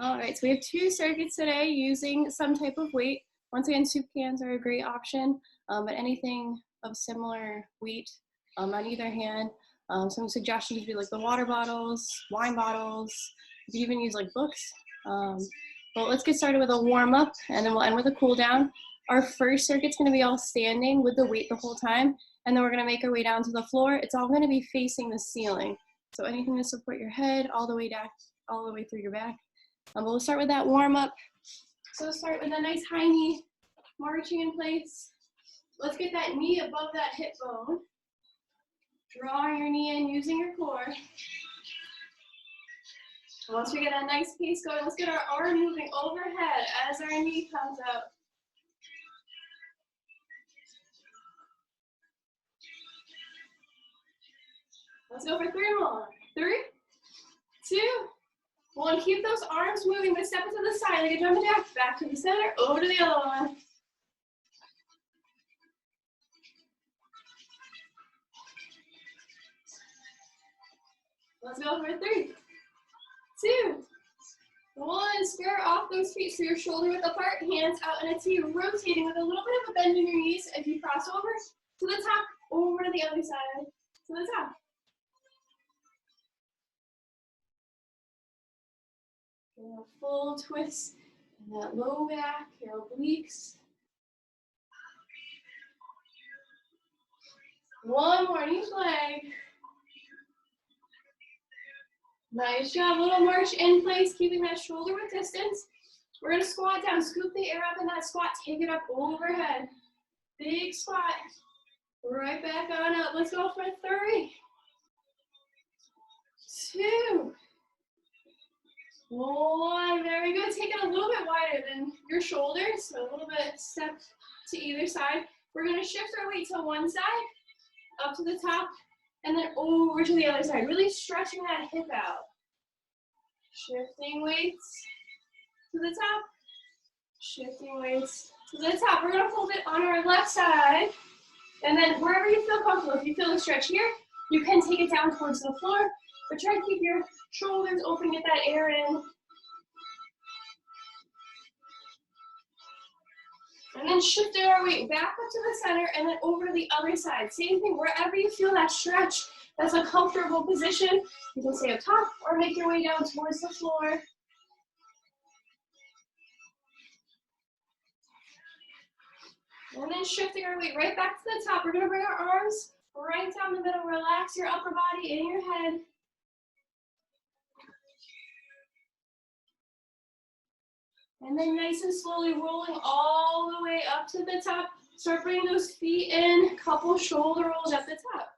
All right, so we have 2 circuits today using some type of weight. Once again, soup cans are a great option, but anything of similar weight on either hand. Some suggestions would be like the water bottles, wine bottles. You can even use like books. But let's get started with a warm up, and then we'll end with a cool down. Our first circuit's going to be all standing with the weight the whole time, and then we're going to make our way down to the floor. It's all going to be facing the ceiling. So anything to support your head all the way down, all the way through your back. We'll start with that warm up. So start with a nice high knee, marching in place. Let's get that knee above that hip bone. Drawing your knee in using your core. Once we get a nice pace going, let's get our arm moving overhead as our knee comes up. Let's go for 3 more. 3, 2, 1. Keep those arms moving, but step it to the side like a jumping jack. Back to the center, over to the other one. Let's go for 3, 2, 1. Square off those feet so your shoulder width apart, hands out in a T, rotating with a little bit of a bend in your knees as you cross over to the top, over to the other side, to the top. And a full twist in that low back, your obliques. 1 more in each leg. Nice job, little march in place, keeping that shoulder width distance. We're gonna squat down, scoop the air up in that squat, take it up overhead. Big squat, right back on up. Let's go for 3, 2, 1, very good. Take it a little bit wider than your shoulders, so a little bit step to either side. We're gonna shift our weight to one side, up to the top, and then over to the other side, really stretching that hip out. Shifting weights to the top, shifting weights to the top. We're gonna hold it on our left side, and then wherever you feel comfortable, if you feel the stretch here, you can take it down towards the floor, but try to keep your shoulders open, get that air in. And then shifting our weight back up to the center and then over to the other side. Same thing, wherever you feel that stretch, that's a comfortable position. You can stay up top or make your way down towards the floor. And then shifting our weight right back to the top. We're gonna bring our arms right down the middle. Relax your upper body and your head. And then nice and slowly rolling all the way up to the top. Start bringing those feet in, couple shoulder rolls at the top.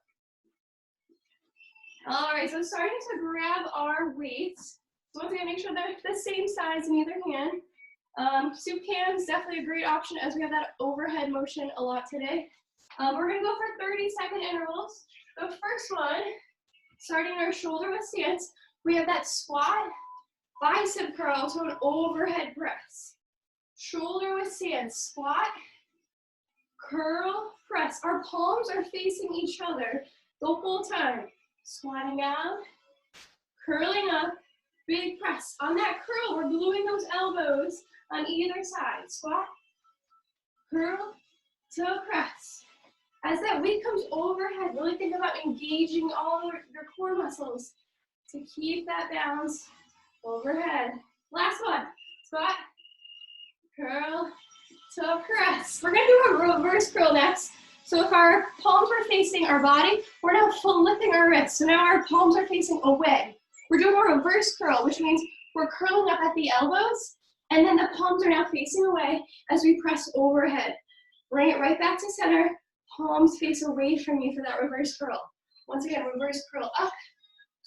All right, so starting to grab our weights. So once again, make sure they're the same size in either hand. Soup cans, definitely a great option as we have that overhead motion a lot today. We're gonna go for 30-second intervals. The first one, starting our shoulder width stance, we have that squat, bicep curl to an overhead press. Shoulder width stance, squat, curl, press. Our palms are facing each other the whole time. Squatting down, curling up, big press. On that curl, we're gluing those elbows on either side. Squat, curl, to press. As that weight comes overhead, really think about engaging all your core muscles to keep that balance overhead. Last one, squat, curl, to press. We're gonna do a reverse curl next. So if our palms are facing our body, we're now flipping our wrists. So now our palms are facing away. We're doing a reverse curl, which means we're curling up at the elbows, and then the palms are now facing away as we press overhead. Bring it right back to center. Palms face away from you for that reverse curl. Once again, reverse curl up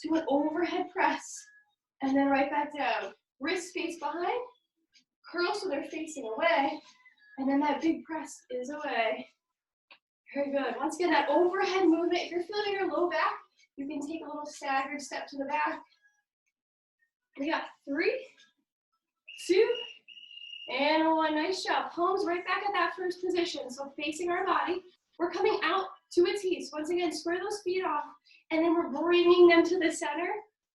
to an overhead press, and then right back down. Wrists face behind, curl so they're facing away, and then that big press is away. Very good. Once again, that overhead movement. If you're feeling your low back, you can take a little staggered step to the back. We got 3, 2, and 1. Nice job. Palms right back at that first position. So facing our body. We're coming out to a T. So once again, square those feet off, and then we're bringing them to the center,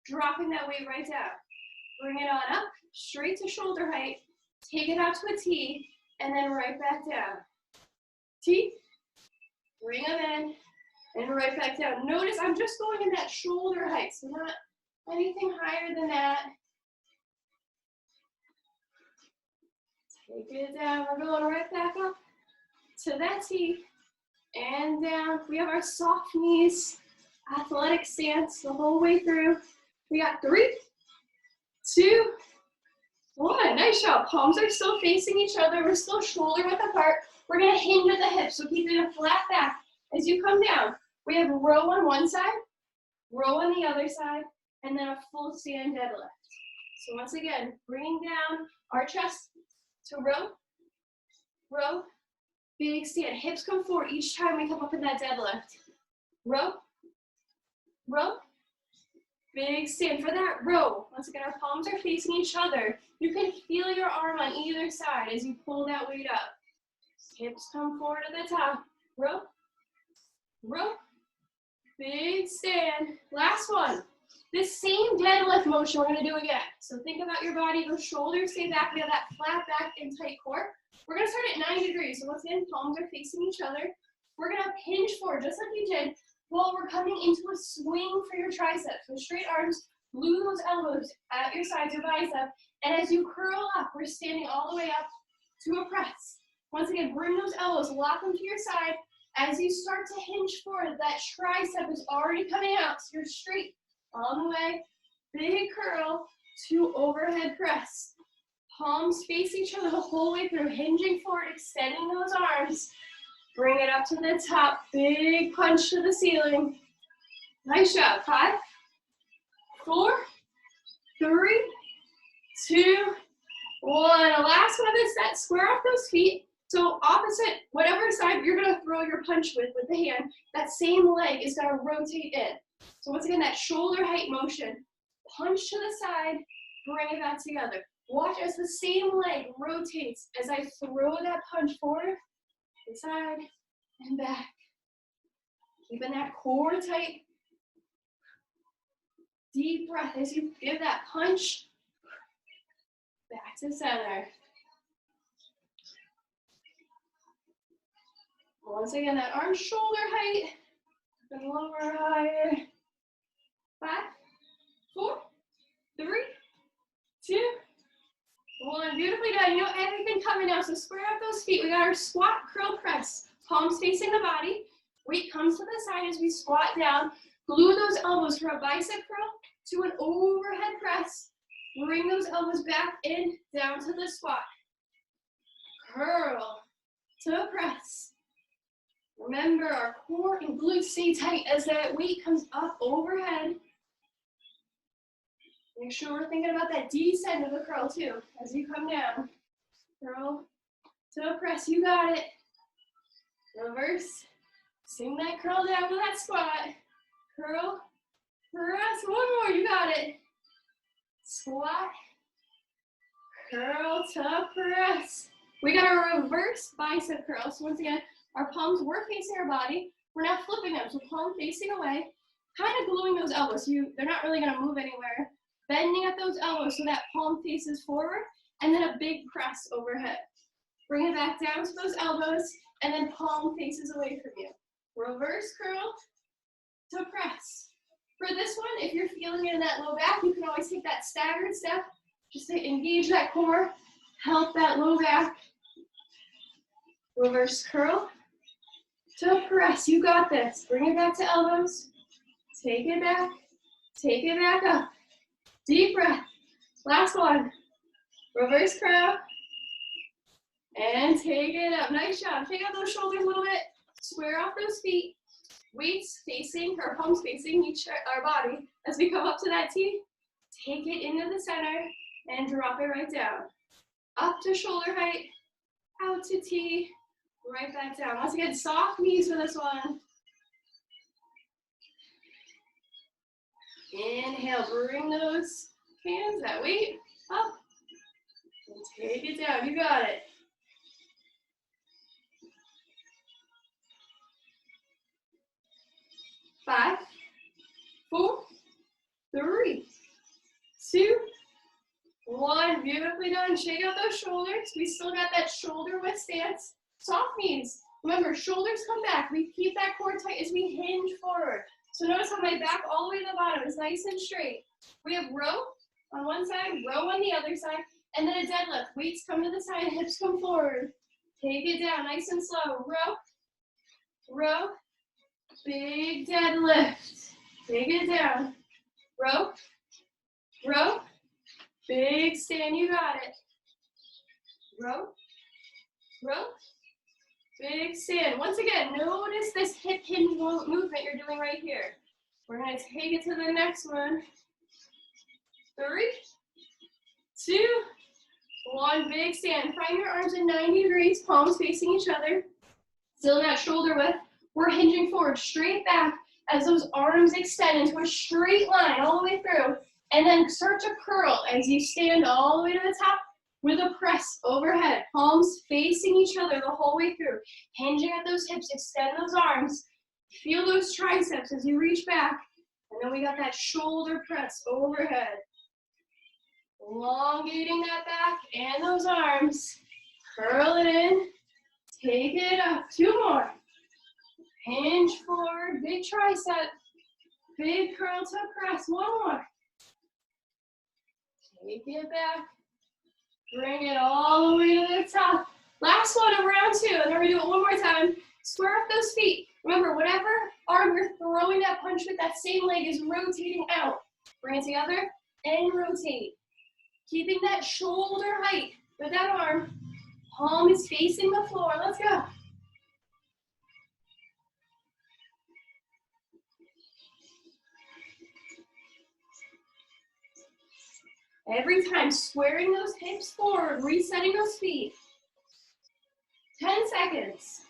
dropping that weight right down. Bring it on up, straight to shoulder height. Take it out to a T, and then right back down. T, bring them in, and right back down. Notice I'm just going in that shoulder height, so not anything higher than that. Take it down, we're going right back up to that T, and down. We have our soft knees, athletic stance the whole way through. We got 3, 2, 1. Nice job. Palms are still facing each other. We're still shoulder width apart. We're going to hinge at the hips, so keeping a flat back. As you come down, we have a row on one side, row on the other side, and then a full stand deadlift. So once again, bringing down our chest to row, row, big stand. Hips come forward each time we come up in that deadlift. Row, row, big stand. For that row, once again, our palms are facing each other. You can feel your arm on either side as you pull that weight up. Hips come forward at the top. Row, row, big stand. Last one. This same deadlift motion we're going to do again. So think about your body. Those shoulders stay back. We have that flat back and tight core. We're going to start at 90 degrees. So once again, palms are facing each other. We're going to hinge forward just like you did while we're coming into a swing for your triceps. So straight arms, glue those elbows at your sides, your bicep. And as you curl up, we're standing all the way up to a press. Once again, bring those elbows, lock them to your side. As you start to hinge forward, that tricep is already coming out. So you're straight on the way. Big curl to overhead press. Palms face each other the whole way through, hinging forward, extending those arms. Bring it up to the top. Big punch to the ceiling. Nice job. 5, 4, 3, 2, 1. Last one of this set. Square off those feet. So opposite, whatever side you're going to throw your punch with the hand, that same leg is going to rotate in. So once again, that shoulder height motion. Punch to the side, bring it back together. Watch as the same leg rotates as I throw that punch forward, to the side, and back. Keeping that core tight. Deep breath as you give that punch. Back to center. Once again, that arm shoulder height. And lower, higher. 5, 4, 3, 2, 1. Beautifully done. You know everything coming now. So square up those feet. We got our squat, curl, press. Palms facing the body. Weight comes to the side as we squat down. Glue those elbows for a bicep curl to an overhead press. Bring those elbows back in, down to the squat. Curl to press. Remember, our core and glutes stay tight as that weight comes up overhead. Make sure we're thinking about that descent of the curl too, as you come down. Curl to press, you got it. Reverse, sing that curl down to that squat. Curl, press, one more, you got it. Squat, curl to press. We got a reverse bicep curl. So once again, our palms were facing our body. We're now flipping them, so palm facing away, kind of gluing those elbows. They're not really gonna move anywhere. Bending at those elbows so that palm faces forward, and then a big press overhead. Bring it back down to those elbows, and then palm faces away from you. Reverse curl to press. For this one, if you're feeling it in that low back, you can always take that staggered step, just to engage that core, help that low back. Reverse curl to press. You got this. Bring it back to elbows. Take it back up. Deep breath. Last one. Reverse curl. And take it up. Nice job. Take out those shoulders a little bit. Square off those feet. Weights facing, or palms facing our body. As we come up to that T, take it into the center and drop it right down. Up to shoulder height. Out to T. Right back down. Once again, soft knees for this one. Inhale, bring those hands, that weight, up. And take it down, you got it. Five, 4, 3, 2, overhead, beautifully done. Shake out those shoulders. We still got that shoulder width stance. Soft knees. Remember, shoulders come back. We keep that core tight as we hinge forward. So notice how my back all the way to the bottom is nice and straight. We have row on one side, row on the other side, and then a deadlift. Weights come to the side, hips come forward. Take it down, nice and slow. Row, row, big deadlift. Take it down. Row, row, big stand, you got it. Row, row, big stand. Once again, notice this hip hinge movement you're doing right here. We're gonna take it to the next one. 3, 2, 1, big stand. Find your arms at 90 degrees, palms facing each other. Still that shoulder width. We're hinging forward, straight back as those arms extend into a straight line all the way through. And then start to curl as you stand all the way to the top with a press overhead. Palms facing each other the whole way through. Hinging at those hips, extend those arms. Feel those triceps as you reach back. And then we got that shoulder press overhead. Elongating that back and those arms. Curl it in. Take it up. 2 more. Hinge forward. Big tricep. Big curl to press. 1 more. Take it back. Bring it all the way to the top. Last one of round 2. And then we're going to do it 1 more time. Square up those feet. Remember, whatever arm you're throwing that punch with, that same leg is rotating out. Bring it together and rotate. Keeping that shoulder height with that arm. Palm is facing the floor. Let's go. Every time, squaring those hips forward, resetting those feet. 10 seconds.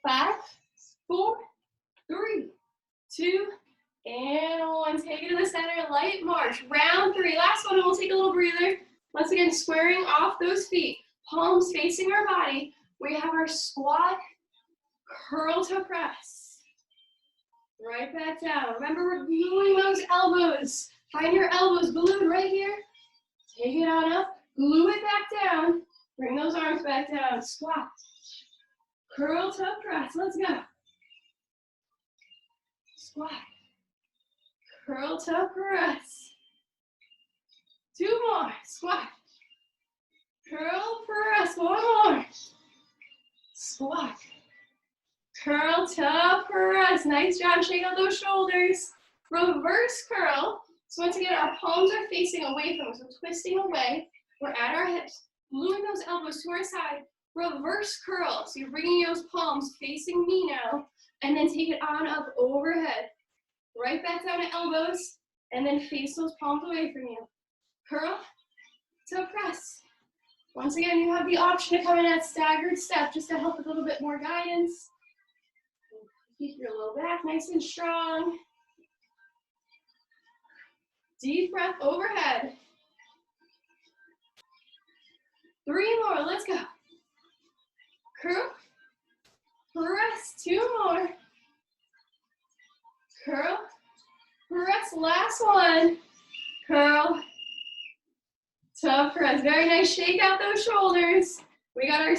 5, 4, 3, 2, and 1. Take it to the center, light march. Round 3, last one, and we'll take a little breather. Once again, squaring off those feet, palms facing our body. We have our squat, curl to press. Right back down. Remember, we're gluing those elbows. Find your elbows glued right here. Take it on up, glue it back down. Bring those arms back down, squat. Curl to press, let's go. Squat. Curl to press. 2 more, squat. Curl, press, 1 more. Squat. Curl to press, nice job, shake out those shoulders. Reverse curl. So once again, our palms are facing away from us, so twisting away. We're at our hips, gluing those elbows to our side. Reverse curl, so you're bringing those palms facing me now, and then take it on up overhead. Right back down to elbows, and then face those palms away from you. Curl to press. Once again, you have the option to come in at staggered step just to help with a little bit more guidance. Keep your low back nice and strong. Deep breath overhead. 3 more, let's go. Curl, press, 2 more. Curl, press, last one. Curl, to press. Very nice, shake out those shoulders. We got our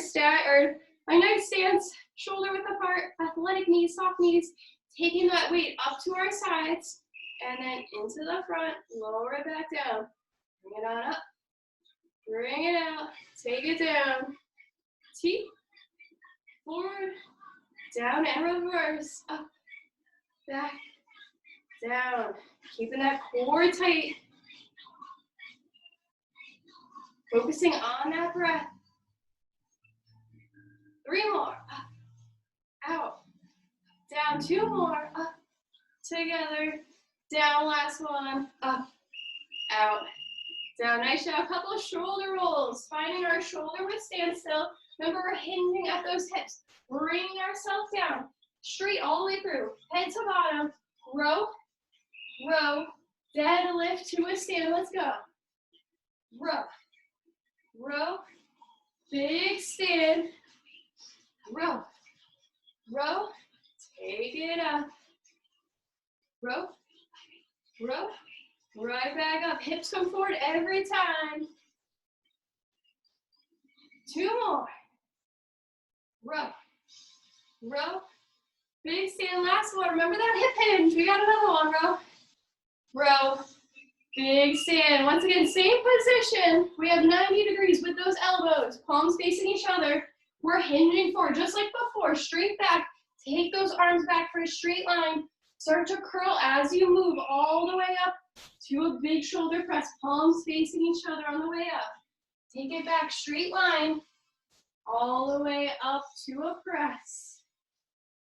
nice stance, shoulder width apart, athletic knees, soft knees, taking that weight up to our sides, and then into the front, lower it back down. Bring it on up, bring it out, take it down. T, forward, down and reverse, up, back, down. Keeping that core tight. Focusing on that breath. 3 more, up, out, down, 2 more, up, together, down, last one, up, out, down. Nice job, a couple of shoulder rolls, finding our shoulder width standstill. Remember, we're hinging at those hips, bringing ourselves down, straight all the way through, head to bottom, row, row, deadlift to a stand, let's go. Row, row, big stand, row, row, take it up, row, row, Right back up. Hips come forward every time. 2 more. Row. Row. Big stand, last one. Remember that hip hinge. We got another one, row. Row. Big stand. Once again, same position. We have 90 degrees with those elbows. Palms facing each other. We're hinging forward, just like before. Straight back. Take those arms back for a straight line. Start to curl as you move all the way up to a big shoulder press. Palms facing each other on the way up. Take it back, straight line. All the way up to a press.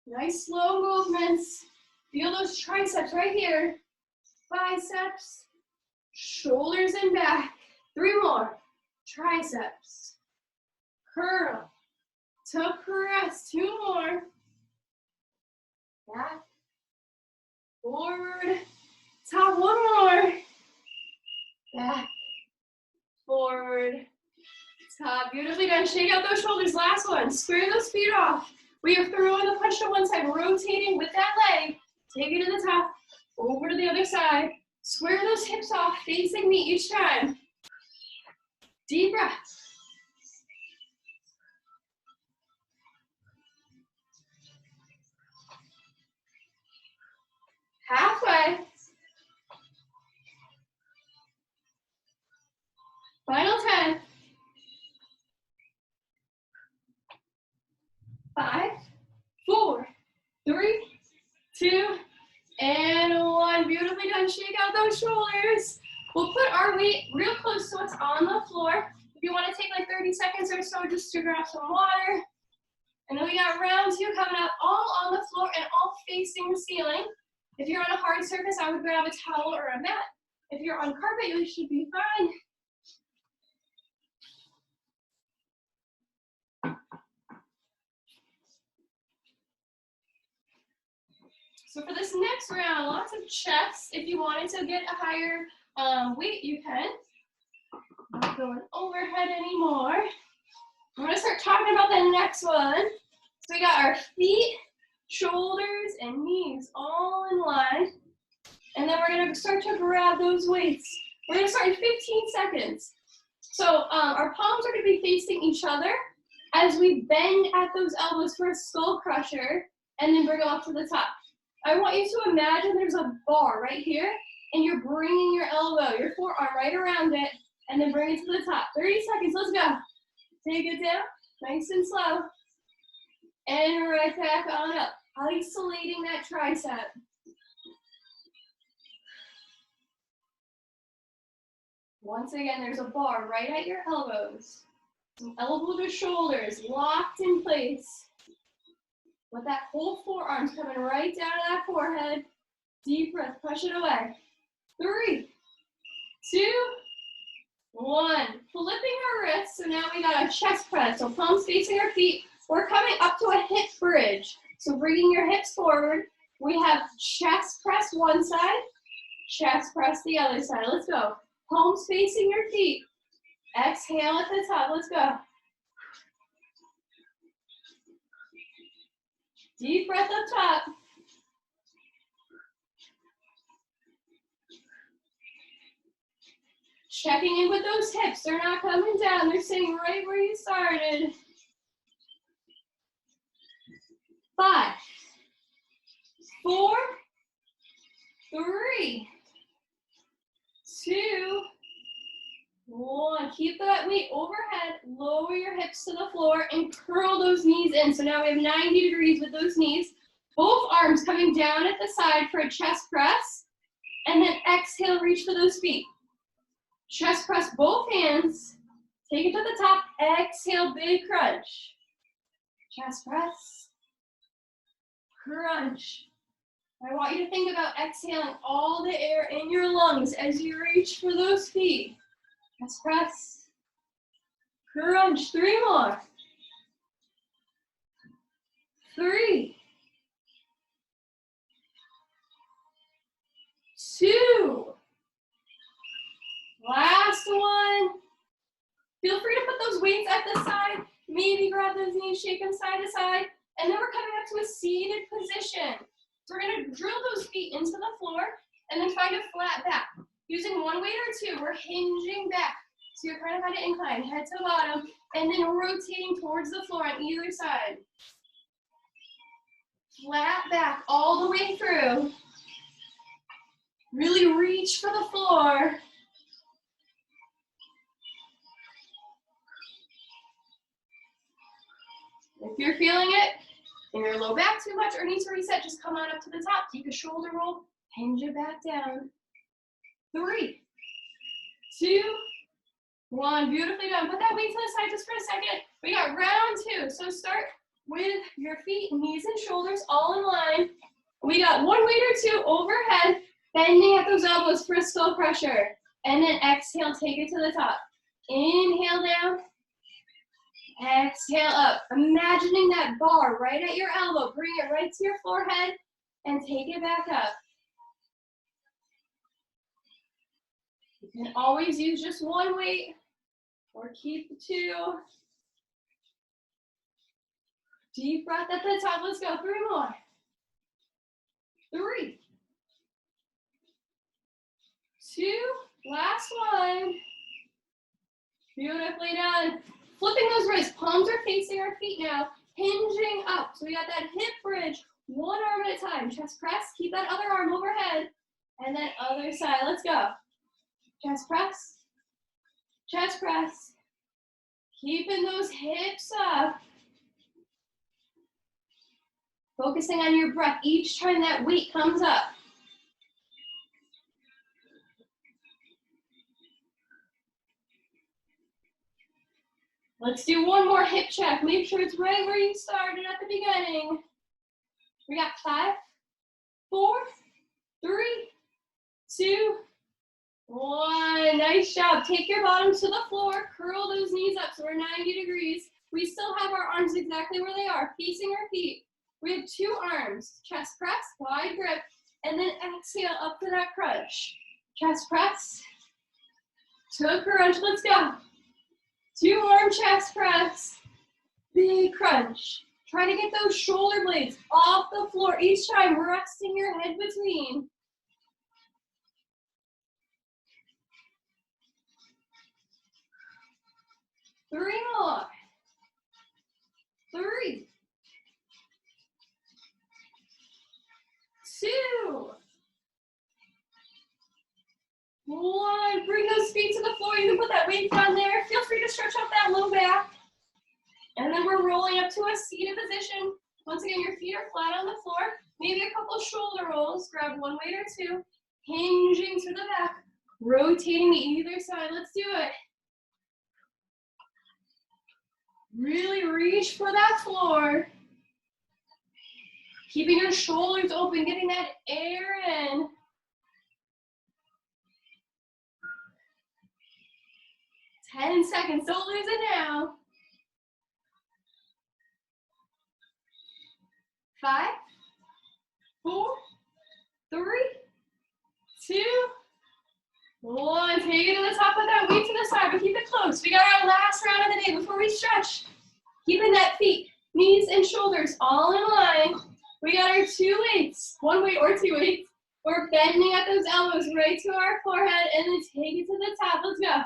Nice slow movements. Feel those triceps right here. Biceps, shoulders and back. 3 more. Triceps. Curl to press. 2 more. Back. Forward. Top. 1 more. Back. Forward. Top. Beautifully done. Shake out those shoulders. Last one. Square those feet off. We are throwing the punch to one side, rotating with that leg. Take it to the top. Over to the other side. Square those hips off, facing me each time. Deep breath. Halfway. Final 10. 5, 4, 3, 2, and 1. Beautifully done. Shake out those shoulders. We'll put our weight real close to what's on the floor. If you want to take like 30 seconds or so just to grab some water. And then we got round 2 coming up, all on the floor and all facing the ceiling. If you're on a hard surface, I would grab a towel or a mat. If you're on carpet, you should be fine. So for this next round, lots of chest. If you wanted to get a higher weight, you can. Not going overhead anymore. I'm gonna start talking about the next one. So we got our feet, shoulders, and knees all in line. And then we're gonna start to grab those weights. We're gonna start in 15 seconds. So our palms are gonna be facing each other as we bend at those elbows for a skull crusher and then bring them up to the top. I want you to imagine there's a bar right here and you're bringing your elbow, your forearm right around it and then bring it to the top. 30 seconds, let's go. Take it down, nice and slow. And right back on up, isolating that tricep. Once again, there's a bar right at your elbows. Elbow to shoulders, locked in place. With that whole forearm's coming right down to that forehead. Deep breath, push it away. 3, 2, 1. Flipping our wrists, so now we got a chest press. So palms facing our feet. We're coming up to a hip bridge. So bringing your hips forward. We have chest press one side, chest press the other side. Let's go. Palms facing your feet. Exhale at the top. Let's go. Deep breath up top. Checking in with those hips. They're not coming down. They're sitting right where you started. 5, 4, 3, 2, 1. Keep that weight overhead. Lower your hips to the floor and curl those knees in. So now we have 90 degrees with those knees. Both arms coming down at the side for a chest press. And then exhale, reach for those feet. Chest press both hands. Take it to the top. Exhale, big crunch. Chest press. Crunch. I want you to think about exhaling all the air in your lungs as you reach for those feet. Chest press. Crunch. 3 more. 3, 2. Last one. Feel free to put those weights at the side. Maybe grab those knees, shake them side to side. And then we're coming up to a seated position. So we're going to drill those feet into the floor and then find a flat back. Using one weight or two, we're hinging back. So you're kind of at an incline, head to bottom, and then rotating towards the floor on either side. Flat back all the way through. Really reach for the floor. If you're feeling it in your low back too much or need to reset, just come on up to the top. Take a shoulder roll, hinge it back down. 3, 2, 1. Beautifully done. Put that weight to the side just for a second. We got round 2. So start with your feet, knees, and shoulders all in line. We got one weight or two overhead, bending at those elbows for a skull crusher. And then exhale, take it to the top. Inhale down. Exhale up. Imagining that bar right at your elbow. Bring it right to your forehead and take it back up. You can always use just one weight or keep the 2. Deep breath at the top. Let's go. 3 more. 3, 2, last one. Beautifully done. Flipping those wrists, palms are facing our feet now, hinging up. So we got that hip bridge, one arm at a time. Chest press, keep that other arm overhead. And then other side, let's go. Chest press, chest press. Keeping those hips up. Focusing on your breath each time that weight comes up. Let's do one more hip check. Make sure it's right where you started at the beginning. We got 5, 4, 3, 2, 1. Nice job. Take your bottoms to the floor. Curl those knees up so we're 90 degrees. We still have our arms exactly where they are, facing our feet. We have 2 arms. Chest press, wide grip, and then exhale up to that crunch. Chest press to crunch. Let's go. 2 arm chest press. Big crunch. Try to get those shoulder blades off the floor each time, resting your head between. 3 more. 3, 2, 1. Bring those feet to the floor. You can put that weight down there. Feel free to stretch out that low back. And then we're rolling up to a seated position. Once again, your feet are flat on the floor. Maybe a couple shoulder rolls. Grab one weight or two. Hinging to the back. Rotating to either side. Let's do it. Really reach for that floor. Keeping your shoulders open, getting that air in. Ten seconds, don't lose it now. 5, 4, 3, 2, 1. Take it to the top, put that weight to the side, but keep it close. We got our last round of the day before we stretch. Keeping that feet, knees, and shoulders all in line. We got our 2 weights, 1 weight or 2 weights. We're bending at those elbows right to our forehead and then take it to the top. Let's go.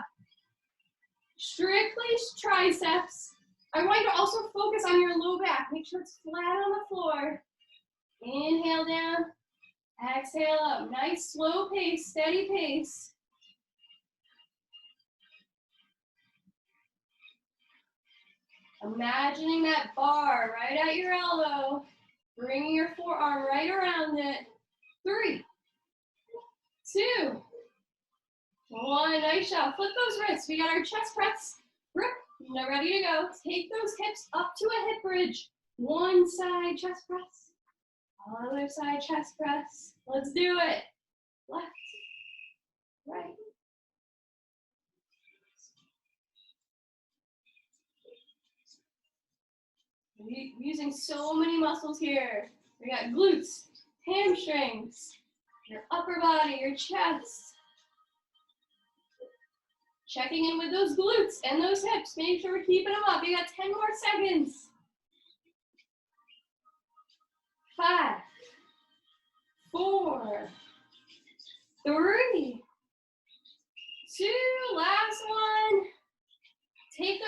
Strictly triceps. I want you to also focus on your low back. Make sure it's flat on the floor. Inhale down. Exhale up. Nice slow pace, steady pace. Imagining that bar right at your elbow. Bringing your forearm right around it. 3, 2, 1. Nice job. Flip those wrists. We got our chest press. Grip. Now ready to go. Take those hips up to a hip bridge. One side chest press. Other side chest press. Let's do it. Left. Right. We're using so many muscles here. We got glutes, hamstrings, your upper body, your chest. Checking in with those glutes and those hips. Make sure we're keeping them up. You got 10 more seconds. 5, 4, 3,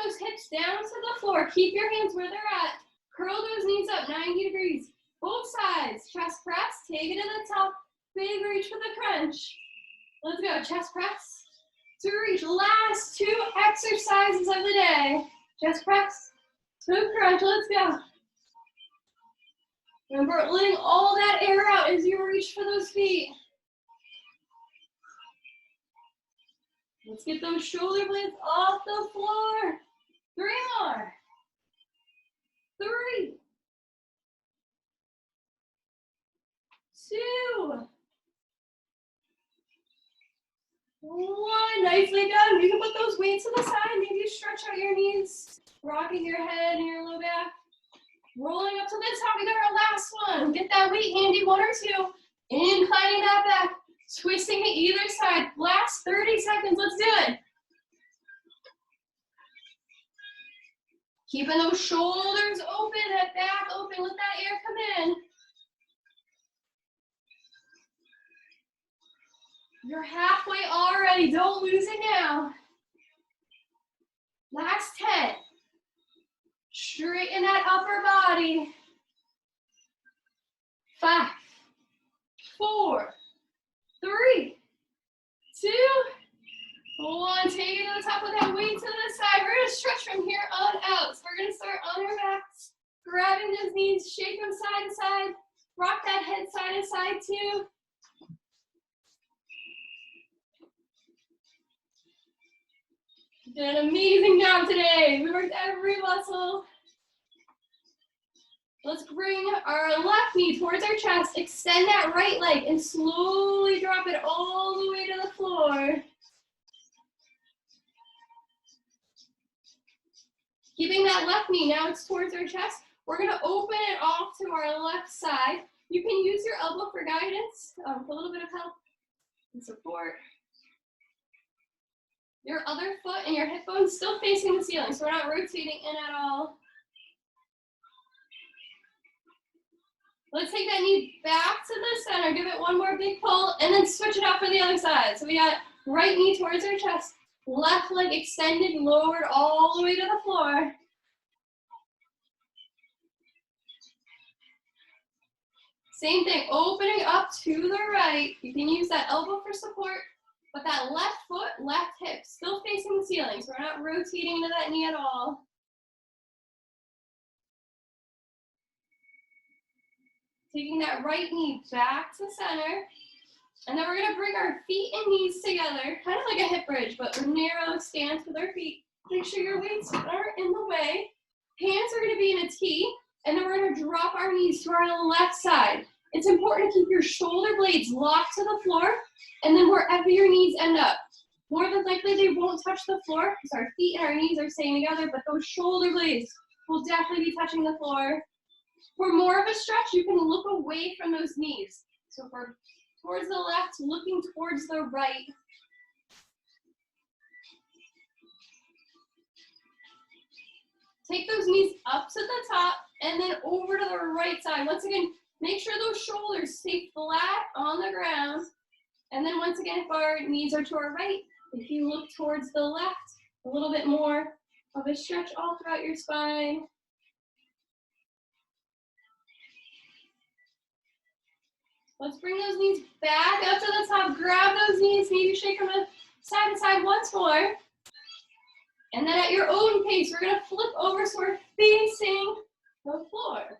those hips down to the floor. Keep your hands where they're at. Curl those knees up 90 degrees. Both sides. Chest press. Take it to the top. Big reach for the crunch. Let's go. Chest press to reach. Last 2 exercises of the day. Chest press to crunch. Let's go. Remember, letting all that air out as you reach for those feet. Let's get those shoulder blades off the floor. 3 more. 3, 2, 1. Nicely done. You can put those weights to the side. Maybe you stretch out your knees, rocking your head and your low back. Rolling up to the top. We got our last one. Get that weight handy. 1 or 2. Inclining that back. Twisting to either side. Last 30 seconds. Let's do it. Keeping those shoulders open, that back open. Let that air come in. You're halfway already. Don't lose it now. Last 10. Straighten that upper body. 5, 4, 3, 2, 1. Take it to the top with that weight to the side. We're going to stretch from here on out. So we're going to start on our backs. Grabbing those knees, shake them side to side. Rock that head side to side too. Did an amazing job today. We worked every muscle. Let's bring our left knee towards our chest. Extend that right leg and slowly drop it all the way to the floor. Keeping that left knee, now it's towards our chest. We're gonna open it off to our left side. You can use your elbow for guidance, for a little bit of help and support. Your other foot and your hip bone still facing the ceiling, so we're not rotating in at all. Let's take that knee back to the center, give it one more big pull, and then switch it out for the other side. So we got right knee towards our chest, left leg extended, lowered all the way to the floor. Same thing, opening up to the right. You can use that elbow for support, but that left foot, left hip, still facing the ceiling, so we're not rotating into that knee at all. Taking that right knee back to center. And then we're gonna bring our feet and knees together, kind of like a hip bridge, but a narrow stance with our feet. Make sure your weights aren't in the way. Hands are gonna be in a T, and then we're gonna drop our knees to our left side. It's important to keep your shoulder blades locked to the floor, and then wherever your knees end up. More than likely they won't touch the floor, because our feet and our knees are staying together, but those shoulder blades will definitely be touching the floor. For more of a stretch, you can look away from those knees. So if we're towards the left, looking towards the right. Take those knees up to the top and then over to the right side. Once again, make sure those shoulders stay flat on the ground. And then once again, if our knees are to our right, if you look towards the left, a little bit more of a stretch all throughout your spine. Let's bring those knees back up to the top. Grab those knees, maybe shake them side to side once more. And then at your own pace, we're gonna flip over so we're facing the floor.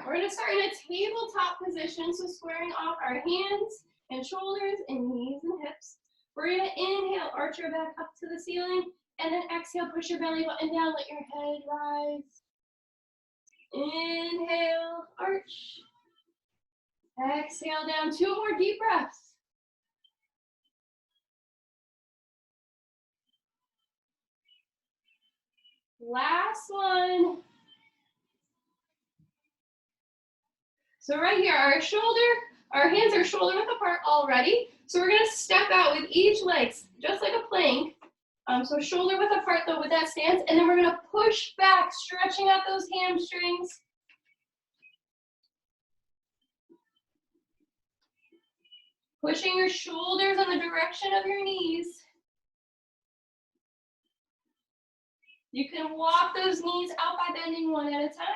We're gonna start in a tabletop position, so squaring off our hands and shoulders and knees and hips. We're gonna inhale, arch your back up to the ceiling, and then exhale, push your belly button down, let your head rise. Inhale, arch. Exhale down, 2 more deep breaths. Last one. So right here, our hands are shoulder width apart already. So we're gonna step out with each leg, just like a plank. So shoulder width apart though with that stance, and then we're gonna push back, stretching out those hamstrings. Pushing your shoulders in the direction of your knees. You can walk those knees out by bending one at a time.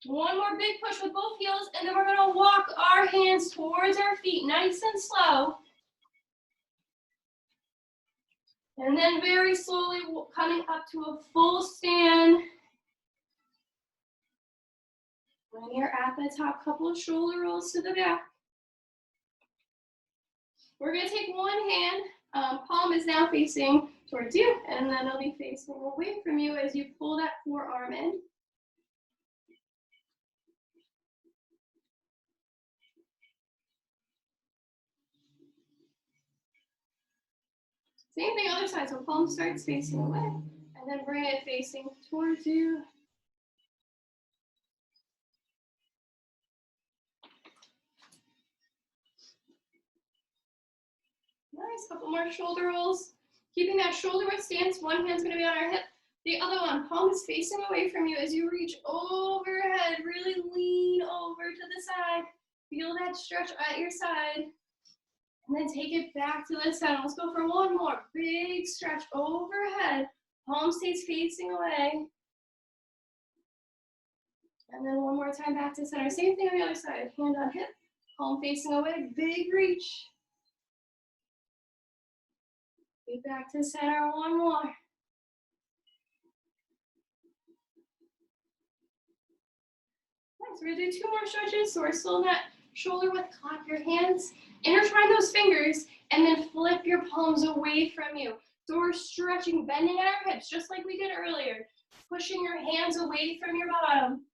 One more big push with both heels, and then we're gonna walk our hands towards our feet, nice and slow. And then very slowly coming up to a full stand. When you're at the top, couple of shoulder rolls to the back. We're gonna take one hand, palm is now facing towards you, and then it'll be facing away from you as you pull that forearm in. Same thing other side, so palm starts facing away, and then bring it facing towards you. Nice, couple more shoulder rolls. Keeping that shoulder width stance, one hand's gonna be on our hip, the other one, palm is facing away from you as you reach overhead, really lean over to the side. Feel that stretch at your side. And then take it back to the center. Let's go for one more. Big stretch overhead. Palm stays facing away. And then one more time back to center. Same thing on the other side. Hand on hip, palm facing away, big reach. Get back to center, one more. Nice, we're gonna do 2 more stretches. So we're still in that shoulder width. Clap your hands, intertwine those fingers, and then flip your palms away from you. So we're stretching, bending at our hips, just like we did earlier. Pushing your hands away from your bottom.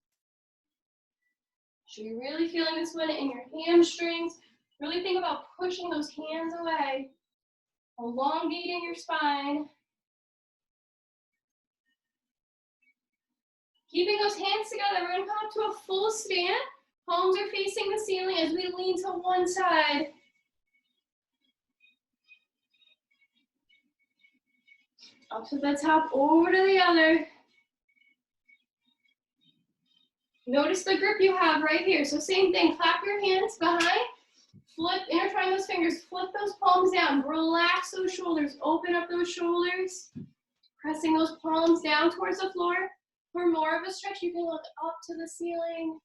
So you're really feeling this one in your hamstrings. Really think about pushing those hands away, elongating your spine. Keeping those hands together, we're gonna come up to a full stand. Palms are facing the ceiling as we lean to one side. Up to the top, over to the other. Notice the grip you have right here. So same thing, clap your hands behind, flip, intertwine those fingers, flip those palms down, relax those shoulders, open up those shoulders, pressing those palms down towards the floor. For more of a stretch, you can look up to the ceiling.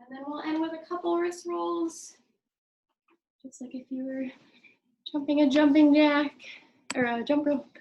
And then we'll end with a couple wrist rolls. Just like if you were jumping a jumping jack or a jump rope.